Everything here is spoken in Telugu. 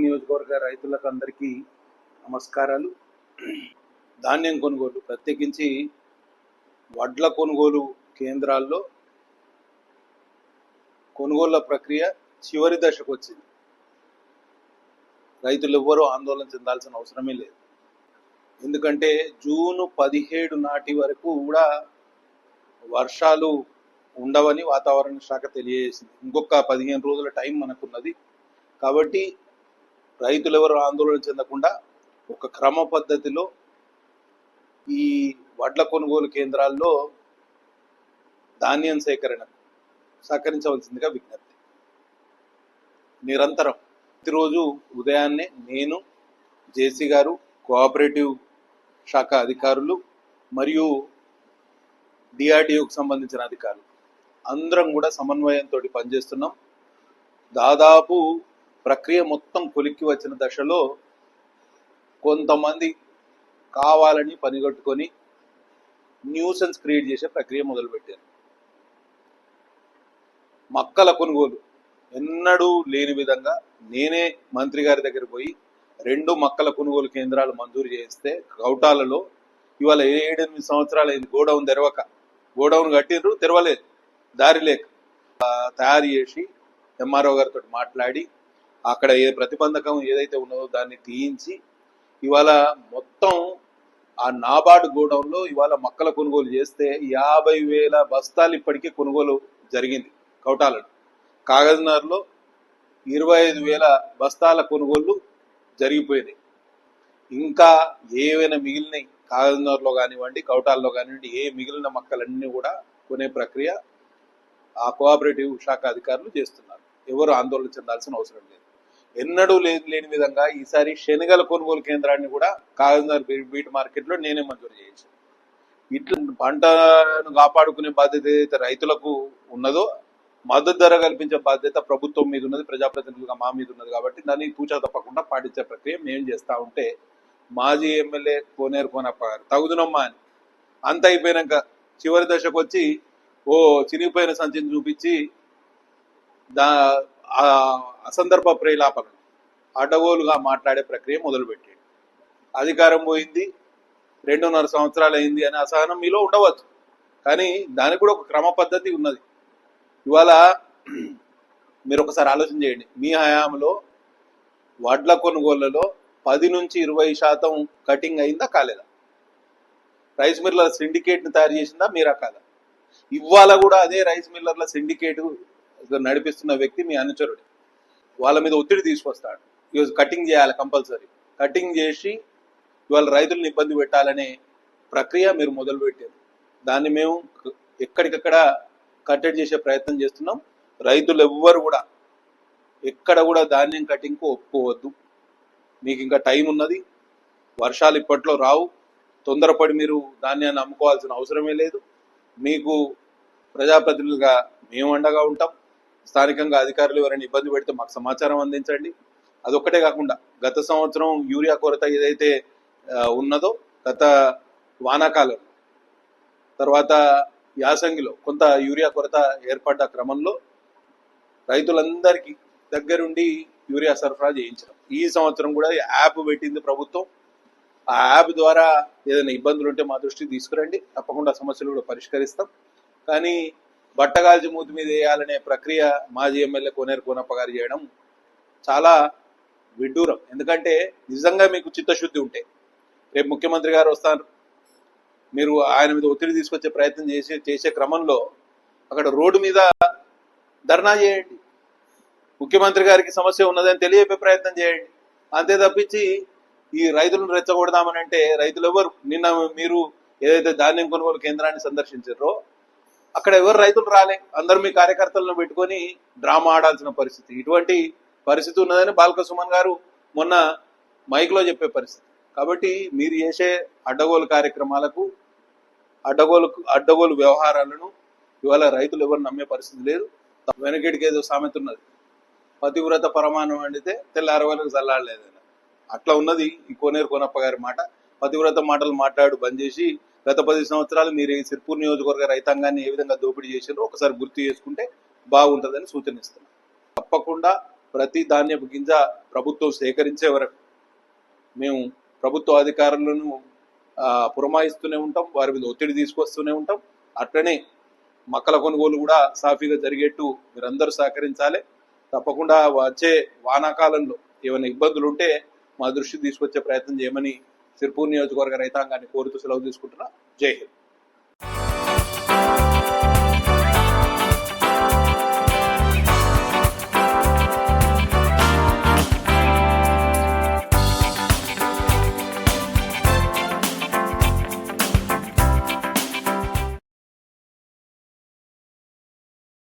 నియోజకవర్గ రైతులకు అందరికీ నమస్కారాలు. ధాన్యం కొనుగోలు, ప్రత్యేకించి వడ్ల కొనుగోలు కేంద్రాల్లో కొనుగోళ్ల ప్రక్రియ చివరి దశకు వచ్చింది. రైతులు ఎవ్వరూ ఆందోళన చెందాల్సిన అవసరమే లేదు. ఎందుకంటే జూన్ 17 నాటి వరకు కూడా వర్షాలు ఉండవని వాతావరణ శాఖ తెలియజేసింది. ఇంకొక 15 రోజుల టైం మనకున్నది. కాబట్టి రైతులు ఎవరు ఆందోళన చెందకుండా ఒక క్రమ పద్ధతిలో ఈ వడ్ల కొనుగోలు కేంద్రాల్లో ధాన్యం సేకరణకు సహకరించవలసిందిగా విజ్ఞప్తి. నిరంతరం ప్రతిరోజు ఉదయాన్నే నేను, జేసీ గారు, కోఆపరేటివ్ శాఖ అధికారులు మరియు డిఆర్డీఓకి సంబంధించిన అధికారులు అందరం కూడా సమన్వయంతో పనిచేస్తున్నాం. దాదాపు ప్రక్రియ మొత్తం కొలిక్కి వచ్చిన దశలో కొంతమంది కావాలని పనిగట్టుకొని న్యూసెన్స్ క్రియేట్ చేసే ప్రక్రియ మొదలుపెట్టారు. మక్కల కొనుగోలు ఎన్నడూ లేని విధంగా నేనే మంత్రి గారి దగ్గర పోయి 2 మక్కల కొనుగోలు కేంద్రాలు మంజూరు చేస్తే కౌటాలలో ఇవాళ 7-8 సంవత్సరాలు అయింది. గోడౌన్ తెరవక, గోడౌన్ కట్టిండ్రు, తెరవలేదు, దారి లేక తయారు చేసి ఎంఆర్ఓ గారితో మాట్లాడి అక్కడ ఏ ప్రతిబంధకం ఏదైతే ఉన్నదో దాన్ని తీయించి ఇవాళ మొత్తం ఆ నాబార్డు గోడౌన్లో ఇవాళ మక్కల కొనుగోలు చేస్తే 50,000 బస్తాలు ఇప్పటికే కొనుగోలు జరిగింది. కౌటాలలో కాగజ్నగర్లో 25,000 బస్తాల కొనుగోళ్లు జరిగిపోయినాయి. ఇంకా ఏవైనా మిగిలినాయి కాగజ్నగర్లో కానివ్వండి, కౌటాల్లో కానివ్వండి, ఏ మిగిలిన మక్కలన్నీ కూడా కొనే ప్రక్రియ ఆ కోఆపరేటివ్ శాఖ అధికారులు చేస్తున్నారు. ఎవరు ఆందోళన చెందాల్సిన అవసరం లేదు. ఎన్నడూ లేని విధంగా ఈసారి శనగల కొనుగోలు కేంద్రాన్ని కూడా కాగజ్నగర్ బీట్ మార్కెట్లో నేనే మంజూరు చేయించాను. ఇట్లా పంటను కాపాడుకునే బాధ్యత ఏదైతే రైతులకు ఉన్నదో మద్దతు ధర కల్పించే బాధ్యత ప్రభుత్వం మీద ఉన్నది, ప్రజాప్రతినిధులుగా మా మీద ఉన్నది. కాబట్టి దాన్ని తూచా తప్పకుండా పాటించే ప్రక్రియ మేము చేస్తూ ఉంటే మాజీ ఎమ్మెల్యే కోనేరు కోనప్ప గారు తగుదునమ్మా అని అంత అయిపోయినాక చివరి దశకు వచ్చి ఓ చినిగిపోయిన సంచిని చూపించి అసందర్భ ప్రేలాపన అడ్డగోలుగా మాట్లాడే ప్రక్రియ మొదలుపెట్టాడు. అధికారం పోయింది, 2.5 సంవత్సరాలు అయింది అనే అసహనం మీలో ఉండవచ్చు. కానీ దానికి కూడా ఒక క్రమ పద్ధతి ఉన్నది. ఇవాళ మీరు ఒకసారి ఆలోచన చేయండి. మీ హయాంలో వడ్ల కొనుగోళ్లలో 10 నుంచి 20% కటింగ్ అయిందా కాలేదా? రైస్ మిల్లర్ల సిండికేట్ని తయారు చేసిందా మీరా కాదా? ఇవాళ కూడా అదే రైస్ మిల్లర్ల సిండికేట్ నడిపిస్తున్న వ్యక్తి మీ అనుచరుడు. వాళ్ళ మీద ఒత్తిడి తీసుకొస్తాడు. ఈరోజు కటింగ్ చేయాలి, కంపల్సరీ కటింగ్ చేసి ఇవాళ రైతులను ఇబ్బంది పెట్టాలనే ప్రక్రియ మీరు మొదలుపెట్టారు. దాన్ని మేము ఎక్కడికక్కడ కట్టడి చేసే ప్రయత్నం చేస్తున్నాం. రైతులు ఎవ్వరు కూడా ఎక్కడ కూడా ధాన్యం కటింగ్కు ఒప్పుకోవద్దు. మీకు ఇంకా టైం ఉన్నది. వర్షాలు ఇప్పట్లో రావు. తొందరపడి మీరు ధాన్యాన్ని అమ్ముకోవాల్సిన అవసరమే లేదు. మీకు ప్రజాప్రతినిధులుగా మేము అండగా ఉంటాం. స్థానికంగా అధికారులు ఎవరైనా ఇబ్బంది పెడితే మాకు సమాచారం అందించండి. అదొక్కటే కాకుండా గత సంవత్సరం యూరియా కొరత ఏదైతే ఉన్నదో గత వానాకాలం తర్వాత యాసంగిలో కొంత యూరియా కొరత ఏర్పడ్డ క్రమంలో రైతులందరికీ దగ్గరుండి యూరియా సరఫరా చేయించడం. ఈ సంవత్సరం కూడా యాప్ పెట్టింది ప్రభుత్వం. ఆ యాప్ ద్వారా ఏదైనా ఇబ్బందులు ఉంటే మా దృష్టికి తీసుకురండి, తప్పకుండా సమస్యలు కూడా పరిష్కరిస్తాం. కానీ బట్టగాల్చి మూతి మీద వేయాలనే ప్రక్రియ మాజీ ఎమ్మెల్యే కోనేరు కోనప్ప గారు చేయడం చాలా విడ్డూరం. ఎందుకంటే నిజంగా మీకు చిత్తశుద్ధి ఉంటే రేపు ముఖ్యమంత్రి గారు వస్తారు, మీరు ఆయన మీద ఒత్తిడి తీసుకొచ్చే ప్రయత్నం చేసే క్రమంలో అక్కడ రోడ్డు మీద ధర్నా చేయండి. ముఖ్యమంత్రి గారికి సమస్య ఉన్నదని తెలియపే ప్రయత్నం చేయండి. అంతే తప్పించి ఈ రైతులను రెచ్చగొడదామని అంటే రైతులు ఎవరు? నిన్న మీరు ఏదైతే ధాన్యం కొనుగోలు కేంద్రాన్ని సందర్శించారో అక్కడ ఎవరు రైతులు రాలే. అందరూ మీ కార్యకర్తలను పెట్టుకొని డ్రామా ఆడాల్సిన పరిస్థితి. ఇటువంటి పరిస్థితి ఉన్నదని బాల్క సుమన్ గారు మొన్న మైక్లో చెప్పే పరిస్థితి. కాబట్టి మీరు చేసే అడ్డగోలు కార్యక్రమాలకు అడ్డగోలు వ్యవహారాలను ఇవాళ రైతులు ఎవరు నమ్మే పరిస్థితి లేదు. వెనకటికి ఏదో సామెత ఉన్నది, పతివ్రత పరమాణం వండితే తెల్లారి వాళ్ళకి చల్లాడలేదు. అట్లా ఉన్నది ఈ కోనేరు కోనప్ప గారి మాట. పతివ్రత మాటలు మాట్లాడు బంద్ చేసి గత 10 సంవత్సరాలు మీరు ఈ సిర్పూర్ నియోజకవర్గ రైతాంగాన్ని ఏ విధంగా దోపిడీ చేశారో ఒకసారి గుర్తు చేసుకుంటే బాగుంటుందని సూచన ఇస్తున్నాను. తప్పకుండా ప్రతి ధాన్యపు గింజ ప్రభుత్వం సేకరించే వరకు మేము ప్రభుత్వ అధికారులను పురమాయిస్తూనే ఉంటాం, వారి మీద ఒత్తిడి తీసుకొస్తూనే ఉంటాం. అట్లనే మొక్కల కొనుగోలు కూడా సాఫీగా జరిగేట్టు మీరందరూ సహకరించాలి. తప్పకుండా వచ్చే వానాకాలంలో ఏమైనా ఇబ్బందులు ఉంటే మా దృష్టికి తీసుకొచ్చే ప్రయత్నం చేయమని సిర్పూర్ నియోజకవర్గ రైతాంగాన్ని కోరుతూ సెలవు తీసుకుంటున్నా. జై హింద్.